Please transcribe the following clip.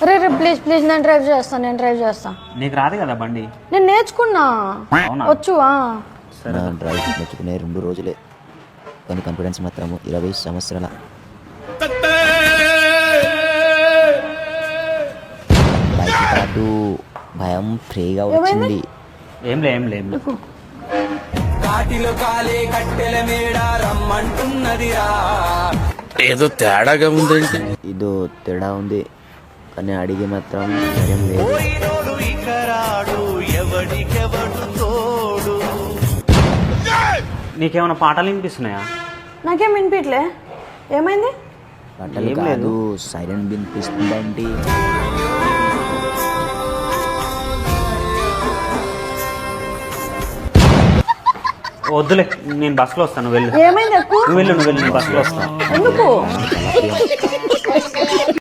Ray ray please please నేను drive చేస్తా నీకు రాదు కదా బండి. నేను నేర్చుకున్నా. అవునా? వచ్చు. నా డ్రైవ్ నేర్చుకునే 2 రోజులే, కానీ కాన్ఫిడెన్స్ మాత్రం 20 సంవత్సరాల. బైక్ కాదు, భయం ఫ్రీగా వచ్చింది. ఏం లే కాటిలో కాలే కట్టెల మేడ రమ్మంటున్నదిరా. ఏదో తేడాగా ఉందంటే. ఇదో తేడా ఉంది, కానీ అడిగి మాత్రం ధైర్యం లేదు. నీకేమైనా పాటలు వినిపిస్తున్నాయా? నాకేం వినిపించలే. ఏమైంది? బట్టలు కాదు, సైరన్ వినిపిస్తుందండి. వద్దులే, నేను బస్సులో వస్తాను. వెళ్ళు. ఏమైంది? ఎక్కువ నువ్వు వెళ్ళు, నేను బస్సులో వస్తాను. ఎందుకు?